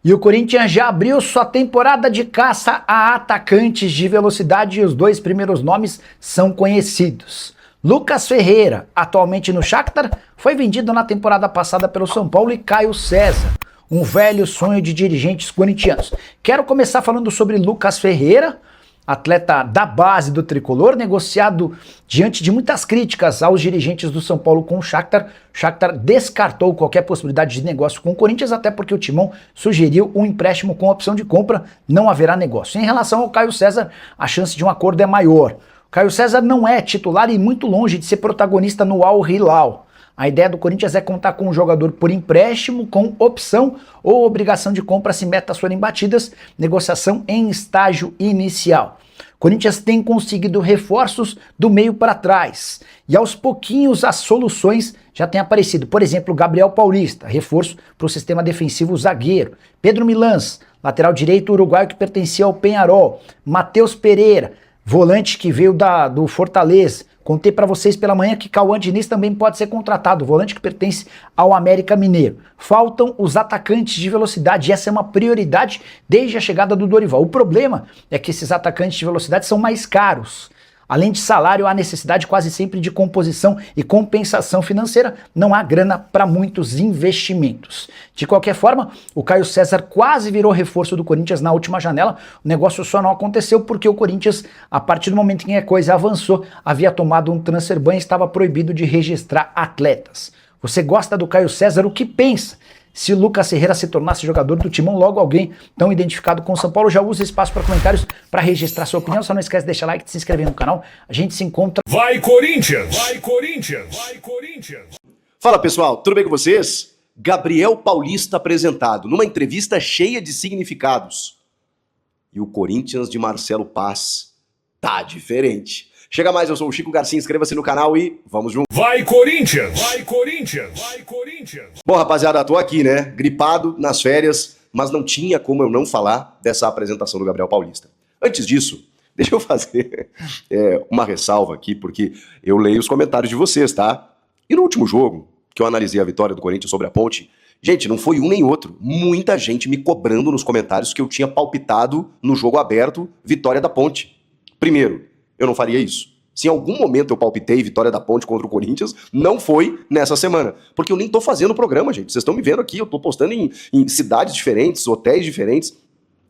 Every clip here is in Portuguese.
E o Corinthians já abriu sua temporada de caça a atacantes de velocidade e os dois primeiros nomes são conhecidos. Lucas Ferreira, atualmente no Shakhtar, foi vendido na temporada passada pelo São Paulo, e Caio César, um velho sonho de dirigentes corintianos. Quero começar falando sobre Lucas Ferreira, atleta da base do tricolor, negociado diante de muitas críticas aos dirigentes do São Paulo com o Shakhtar. O Shakhtar descartou qualquer possibilidade de negócio com o Corinthians, até porque o Timão sugeriu um empréstimo com opção de compra, não haverá negócio. Em relação ao Caio César, a chance de um acordo é maior. O Caio César não é titular e muito longe de ser protagonista no Al Hilal. A ideia do Corinthians é contar com um jogador por empréstimo, com opção ou obrigação de compra se metas forem batidas, negociação em estágio inicial. O Corinthians tem conseguido reforços do meio para trás e aos pouquinhos as soluções já têm aparecido. Por exemplo, Gabriel Paulista, reforço para o sistema defensivo zagueiro. Pedro Milans, lateral direito uruguaio que pertencia ao Peñarol. Matheus Pereira, volante que veio do Fortaleza. Contei para vocês pela manhã que Cauã Diniz também pode ser contratado, volante que pertence ao América Mineiro. Faltam os atacantes de velocidade, e essa é uma prioridade desde a chegada do Dorival. O problema é que esses atacantes de velocidade são mais caros. Além de salário, há necessidade quase sempre de composição e compensação financeira, não há grana para muitos investimentos. De qualquer forma, o Caio César quase virou reforço do Corinthians na última janela, o negócio só não aconteceu porque o Corinthians, a partir do momento em que a coisa avançou, havia tomado um transfer ban e estava proibido de registrar atletas. Você gosta do Caio César? O que pensa? Se Lucas Ferreira se tornasse jogador do Timão, logo alguém tão identificado com o São Paulo, já usa espaço para comentários para registrar sua opinião. Só não esquece de deixar like, de se inscrever no canal. A gente se encontra... Vai Corinthians! Vai Corinthians! Vai Corinthians! Fala pessoal, tudo bem com vocês? Gabriel Paulista apresentado numa entrevista cheia de significados. E o Corinthians de Marcelo Paz tá diferente. Chega mais, eu sou o Chico Garcia, inscreva-se no canal e vamos junto. Vai Corinthians! Vai Corinthians! Vai Corinthians! Bom, rapaziada, tô aqui, né? Gripado, nas férias, mas não tinha como eu não falar dessa apresentação do Gabriel Paulista. Antes disso, deixa eu fazer uma ressalva aqui, porque eu leio os comentários de vocês, tá? E no último jogo, que eu analisei a vitória do Corinthians sobre a Ponte, gente, não foi um nem outro. Muita gente me cobrando nos comentários que eu tinha palpitado no jogo aberto vitória da Ponte. Primeiro, eu não faria isso. Se em algum momento eu palpitei vitória da Ponte contra o Corinthians, não foi nessa semana. Porque eu nem tô fazendo o programa, gente. Vocês estão me vendo aqui, eu tô postando em cidades diferentes, hotéis diferentes.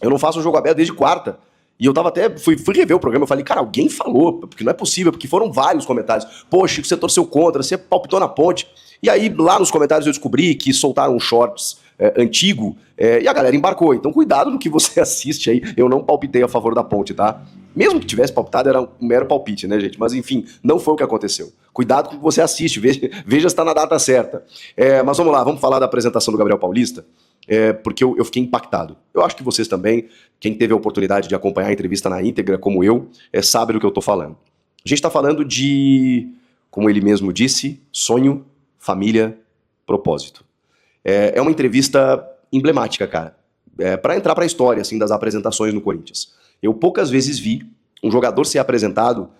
Eu não faço um jogo aberto desde quarta. E eu tava até, fui rever o programa, eu falei, cara, alguém falou, porque não é possível, porque foram vários comentários. Poxa, você torceu contra, você palpitou na Ponte. E aí, lá nos comentários eu descobri que soltaram um shorts antigo, e a galera embarcou. Então cuidado no que você assiste aí, eu não palpitei a favor da Ponte, tá? Mesmo que tivesse palpitado, era um mero palpite, né, gente? Mas enfim, não foi o que aconteceu. Cuidado com o que você assiste, veja se tá na data certa. Mas vamos lá, vamos falar da apresentação do Gabriel Paulista, porque eu fiquei impactado. Eu acho que vocês também, quem teve a oportunidade de acompanhar a entrevista na íntegra, como eu, sabe do que eu tô falando. A gente tá falando de, como ele mesmo disse, sonho, família, propósito. É uma entrevista emblemática, cara. Para entrar pra história, assim, das apresentações no Corinthians. Eu poucas vezes vi um jogador ser apresentado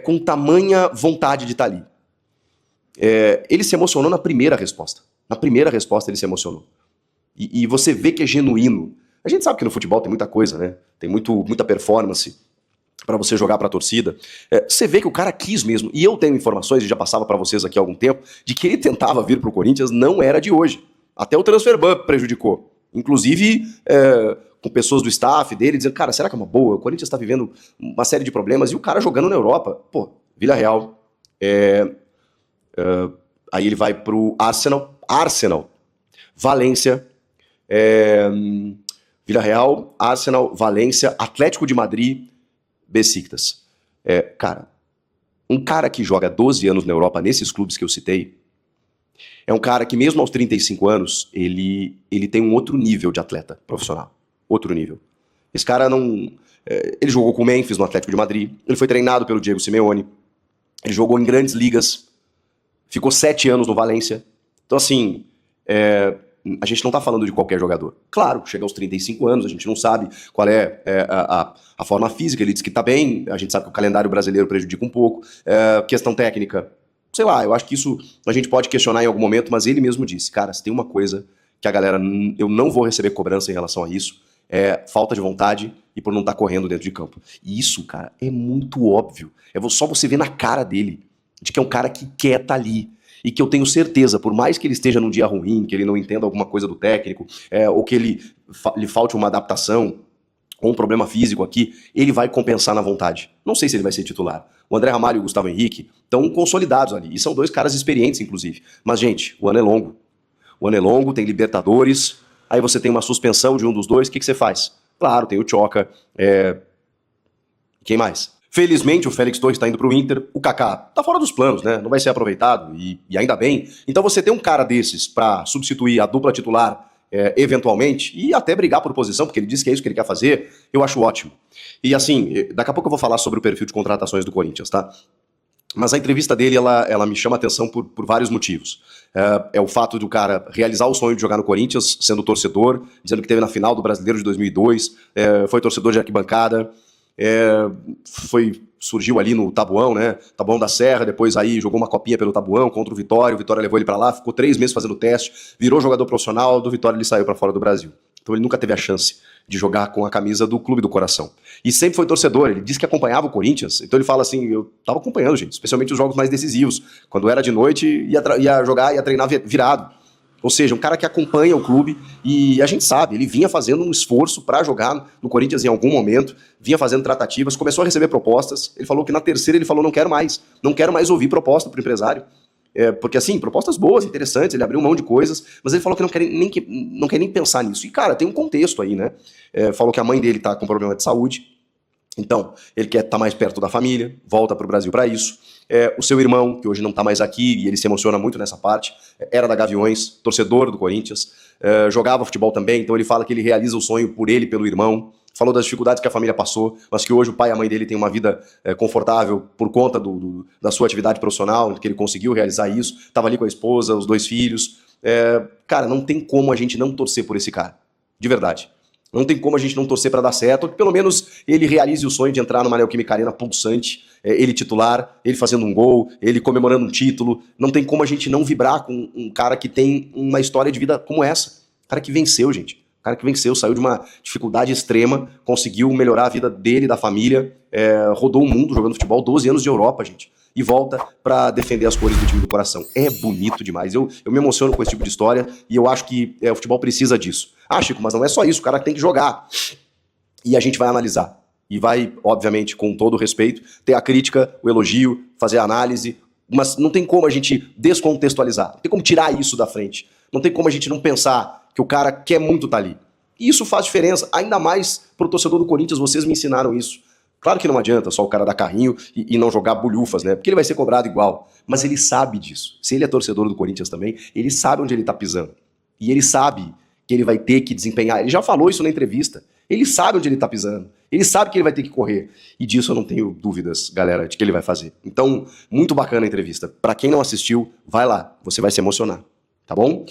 com tamanha vontade de estar ali. Ele se emocionou na primeira resposta. Na primeira resposta ele se emocionou. E você vê que é genuíno. A gente sabe que no futebol tem muita coisa, né? Tem muita performance para você jogar pra torcida. Você vê que o cara quis mesmo. E eu tenho informações, e já passava para vocês aqui há algum tempo, de que ele tentava vir pro Corinthians, não era de hoje. Até o transfer ban prejudicou. Inclusive... com pessoas do staff dele, dizendo, cara, será que é uma boa? O Corinthians tá vivendo uma série de problemas, e o cara jogando na Europa. Pô, Vila Real. Aí ele vai pro Arsenal, Valência, Vila Real, Arsenal, Valência, Atlético de Madrid, Besiktas. Cara, um cara que joga 12 anos na Europa, nesses clubes que eu citei, é um cara que mesmo aos 35 anos, ele tem um outro nível de atleta profissional. Outro nível. Esse cara não... ele jogou com o Memphis no Atlético de Madrid, ele foi treinado pelo Diego Simeone, ele jogou em grandes ligas, ficou 7 anos no Valência. Então assim, a gente não tá falando de qualquer jogador. Claro, chega aos 35 anos, a gente não sabe qual é a forma física, ele diz que tá bem, a gente sabe que o calendário brasileiro prejudica um pouco, questão técnica, sei lá, eu acho que isso a gente pode questionar em algum momento, mas ele mesmo disse, cara, se tem uma coisa que a galera, eu não vou receber cobrança em relação a isso, é falta de vontade e por não estar correndo dentro de campo. E isso, cara, é muito óbvio. É só você ver na cara dele, de que é um cara que quer estar ali. E que eu tenho certeza, por mais que ele esteja num dia ruim, que ele não entenda alguma coisa do técnico, ou que lhe falte uma adaptação, ou um problema físico aqui, ele vai compensar na vontade. Não sei se ele vai ser titular. O André Ramalho e o Gustavo Henrique estão consolidados ali, e são dois caras experientes, inclusive. Mas, gente, o ano é longo. O ano é longo, tem Libertadores, aí você tem uma suspensão de um dos dois, o que você faz? Claro, tem o Tchoca, quem mais? Felizmente o Félix Torres está indo para o Inter, o Kaká tá fora dos planos, né? Não vai ser aproveitado, e ainda bem. Então você tem um cara desses para substituir a dupla titular eventualmente, e até brigar por posição, porque ele disse que é isso que ele quer fazer, eu acho ótimo. E assim, daqui a pouco eu vou falar sobre o perfil de contratações do Corinthians, tá? Mas a entrevista dele, ela me chama a atenção por vários motivos. É o fato do cara realizar o sonho de jogar no Corinthians, sendo torcedor, dizendo que teve na final do Brasileiro de 2002, foi torcedor de arquibancada, surgiu ali no Tabuão, né? Tabuão da Serra, depois aí jogou uma copinha pelo Tabuão contra o Vitória levou ele pra lá, ficou 3 meses fazendo teste, virou jogador profissional, do Vitória ele saiu pra fora do Brasil. Então ele nunca teve a chance de jogar com a camisa do clube do coração. E sempre foi torcedor, ele disse que acompanhava o Corinthians, então ele fala assim, eu tava acompanhando, gente, especialmente os jogos mais decisivos, quando era de noite, ia jogar, ia treinar virado. Ou seja, um cara que acompanha o clube e a gente sabe, ele vinha fazendo um esforço para jogar no Corinthians em algum momento, vinha fazendo tratativas, começou a receber propostas, ele falou que na terceira ele falou, não quero mais ouvir proposta pro empresário. Porque assim, propostas boas, interessantes, ele abriu mão de coisas, mas ele falou que não quer nem pensar nisso. E cara, tem um contexto aí, né? Falou que a mãe dele tá com problema de saúde, então ele quer estar mais perto da família, volta pro Brasil para isso. O seu irmão, que hoje não tá mais aqui, e ele se emociona muito nessa parte, era da Gaviões, torcedor do Corinthians, jogava futebol também, então ele fala que ele realiza o sonho por ele, pelo irmão, falou das dificuldades que a família passou, mas que hoje o pai e a mãe dele têm uma vida confortável por conta da sua atividade profissional, que ele conseguiu realizar isso, estava ali com a esposa, os 2 filhos. Cara, não tem como a gente não torcer por esse cara, de verdade. Não tem como a gente não torcer para dar certo, ou que pelo menos ele realize o sonho de entrar numa Neoquímica Arena pulsante, ele titular, ele fazendo um gol, ele comemorando um título. Não tem como a gente não vibrar com um cara que tem uma história de vida como essa. Um cara que venceu, gente. Um cara que venceu, saiu de uma dificuldade extrema, conseguiu melhorar a vida dele, da família, rodou o mundo jogando futebol, 12 anos de Europa, gente. E volta para defender as cores do time do coração. É bonito demais. Eu me emociono com esse tipo de história e eu acho que o futebol precisa disso. Ah, Chico, mas não é só isso, o cara tem que jogar. E a gente vai analisar. E vai, obviamente, com todo o respeito, ter a crítica, o elogio, fazer a análise, mas não tem como a gente descontextualizar. Não tem como tirar isso da frente. Não tem como a gente não pensar que o cara quer muito estar ali. E isso faz diferença, ainda mais pro torcedor do Corinthians, vocês me ensinaram isso. Claro que não adianta só o cara dar carrinho e não jogar bolhufas, né? Porque ele vai ser cobrado igual. Mas ele sabe disso. Se ele é torcedor do Corinthians também, ele sabe onde ele tá pisando. E ele sabe que ele vai ter que desempenhar. Ele já falou isso na entrevista. Ele sabe onde ele tá pisando. Ele sabe que ele vai ter que correr. E disso eu não tenho dúvidas, galera, de que ele vai fazer. Então, muito bacana a entrevista. Pra quem não assistiu, vai lá. Você vai se emocionar. Tá bom?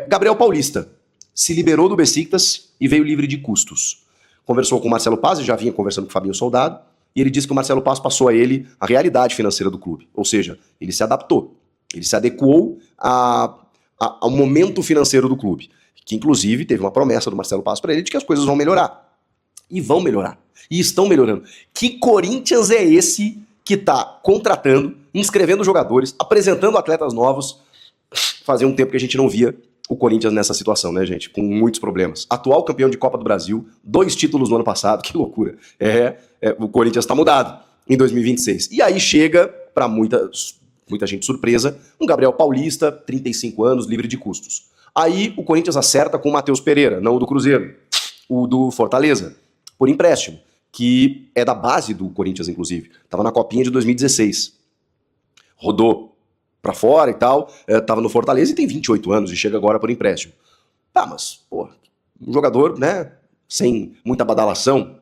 Gabriel Paulista se liberou do Besiktas e veio livre de custos. Conversou com o Marcelo Paz, e já vinha conversando com o Fabinho Soldado, e ele disse que o Marcelo Paz passou a ele a realidade financeira do clube. Ou seja, ele se adaptou, ele se adequou ao momento financeiro do clube, que inclusive teve uma promessa do Marcelo Paz para ele de que as coisas vão melhorar. E vão melhorar. E estão melhorando. Que Corinthians é esse que está contratando, inscrevendo jogadores, apresentando atletas novos? Fazia um tempo que a gente não via o Corinthians nessa situação, né, gente? Com muitos problemas. Atual campeão de Copa do Brasil, 2 títulos no ano passado, que loucura. O Corinthians tá mudado em 2026. E aí chega, pra muita gente surpresa, um Gabriel Paulista, 35 anos, livre de custos. Aí o Corinthians acerta com o Matheus Pereira, não o do Cruzeiro, o do Fortaleza, por empréstimo, que é da base do Corinthians, inclusive. Tava na Copinha de 2016. Rodou pra fora e tal, tava no Fortaleza e tem 28 anos e chega agora por empréstimo. Tá, mas, pô, um jogador, né, sem muita badalação.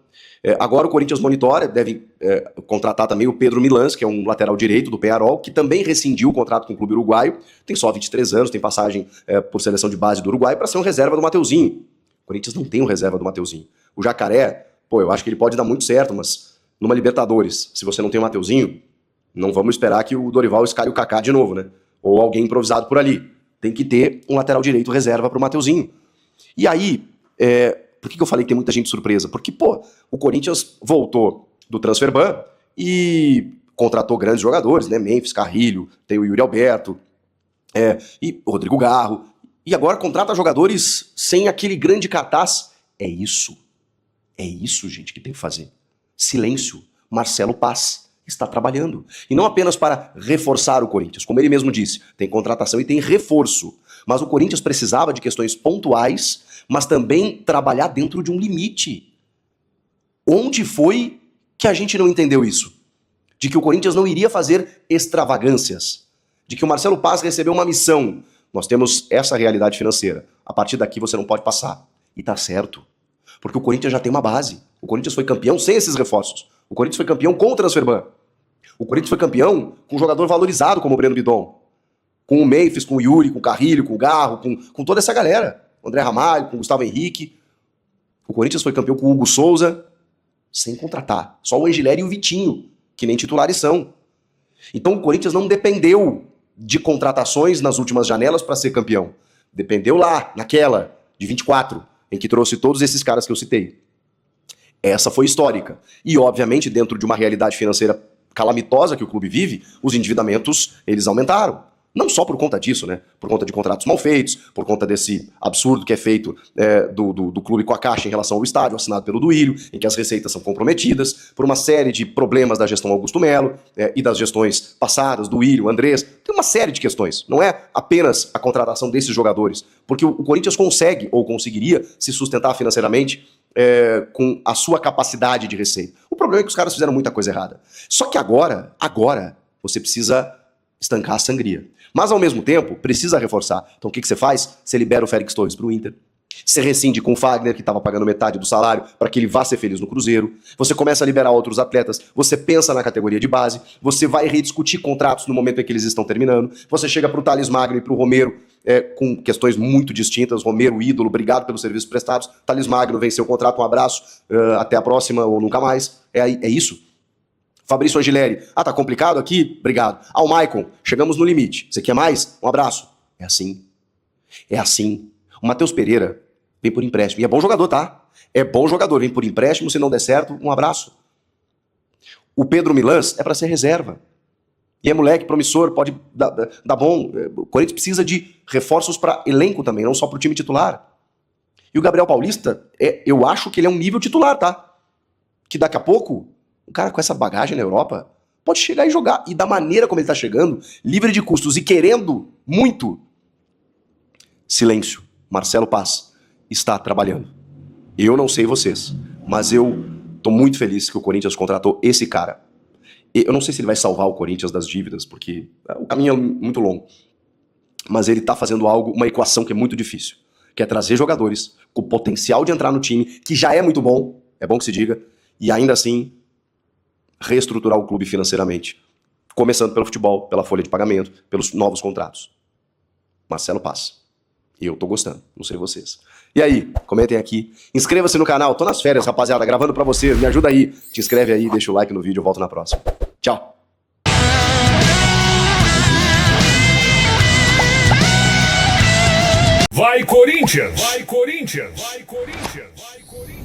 Agora o Corinthians monitora, deve contratar também o Pedro Milans, que é um lateral direito do Peñarol, que também rescindiu o contrato com o clube uruguaio, tem só 23 anos, tem passagem por seleção de base do Uruguai para ser um reserva do Mateuzinho. O Corinthians não tem um reserva do Mateuzinho. O Jacaré, pô, eu acho que ele pode dar muito certo, mas numa Libertadores, se você não tem o Mateuzinho, não vamos esperar que o Dorival escale o Kaká de novo, né? Ou alguém improvisado por ali. Tem que ter um lateral direito reserva pro Mateuzinho. E aí, por que eu falei que tem muita gente surpresa? Porque, pô, o Corinthians voltou do transfer ban e contratou grandes jogadores, né? Memphis, Carrilho, tem o Yuri Alberto, e o Rodrigo Garro. E agora contrata jogadores sem aquele grande cartaz. É isso, gente, que tem que fazer. Silêncio. Marcelo Paz está trabalhando. E não apenas para reforçar o Corinthians, como ele mesmo disse, tem contratação e tem reforço. Mas o Corinthians precisava de questões pontuais, mas também trabalhar dentro de um limite. Onde foi que a gente não entendeu isso? De que o Corinthians não iria fazer extravagâncias. De que o Marcelo Paz recebeu uma missão. Nós temos essa realidade financeira. A partir daqui você não pode passar. E tá certo. Porque o Corinthians já tem uma base. O Corinthians foi campeão sem esses reforços. O Corinthians foi campeão com o transfer ban. O Corinthians foi campeão com um jogador valorizado como o Breno Bidon. Com o Memphis, com o Yuri, com o Carrilho, com o Garro, com toda essa galera. O André Ramalho, com o Gustavo Henrique. O Corinthians foi campeão com o Hugo Souza, sem contratar. Só o Angileri e o Vitinho, que nem titulares são. Então o Corinthians não dependeu de contratações nas últimas janelas para ser campeão. Dependeu lá, naquela, de 24, em que trouxe todos esses caras que eu citei. Essa foi histórica. E, obviamente, dentro de uma realidade financeira calamitosa que o clube vive, os endividamentos, eles aumentaram. Não só por conta disso, né? Por conta de contratos mal feitos, por conta desse absurdo que é feito do clube com a Caixa em relação ao estádio, assinado pelo Duílio, em que as receitas são comprometidas, por uma série de problemas da gestão Augusto Melo e das gestões passadas, Duílio, Andrés. Tem uma série de questões. Não é apenas a contratação desses jogadores, porque o Corinthians consegue, ou conseguiria, se sustentar financeiramente com a sua capacidade de receita. O problema é que os caras fizeram muita coisa errada. Só que agora, você precisa estancar a sangria. Mas, ao mesmo tempo, precisa reforçar. Então, o que você faz? Você libera o Félix Torres pro Inter. Você rescinde com o Fagner, que estava pagando metade do salário, para que ele vá ser feliz no Cruzeiro. Você começa a liberar outros atletas. Você pensa na categoria de base. Você vai rediscutir contratos no momento em que eles estão terminando. Você chega pro Thales Magno e pro Romero, com questões muito distintas. Romero, ídolo, obrigado pelos serviços prestados. Thales Magno venceu o contrato, um abraço, até a próxima ou nunca mais. É isso. Fabrício Angileri, tá complicado aqui? Obrigado. O Maicon, chegamos no limite. Você quer mais? Um abraço. É assim. É assim. O Matheus Pereira vem por empréstimo. E é bom jogador, tá? É bom jogador. Vem por empréstimo, se não der certo, um abraço. O Pedro Milans é para ser reserva. E é moleque, promissor, pode dar bom. O Corinthians precisa de reforços para elenco também, não só para o time titular. E o Gabriel Paulista, eu acho que ele é um nível titular, tá? Que daqui a pouco, um cara com essa bagagem na Europa pode chegar e jogar. E da maneira como ele tá chegando, livre de custos e querendo muito. Silêncio. Marcelo Paz está trabalhando. Eu não sei vocês, mas eu tô muito feliz que o Corinthians contratou esse cara. Eu não sei se ele vai salvar o Corinthians das dívidas, porque o caminho é muito longo. Mas ele tá fazendo algo, uma equação que é muito difícil. Que é trazer jogadores com potencial de entrar no time, que já é muito bom, é bom que se diga, e ainda assim reestruturar o clube financeiramente. Começando pelo futebol, pela folha de pagamento, pelos novos contratos. Marcelo Paz. E eu tô gostando, não sei vocês. E aí, comentem aqui. Inscreva-se no canal, tô nas férias, rapaziada, gravando pra vocês. Me ajuda aí, te inscreve aí, deixa o like no vídeo, eu volto na próxima. Tchau. Vai Corinthians! Vai Corinthians! Vai Corinthians! Vai Corinthians!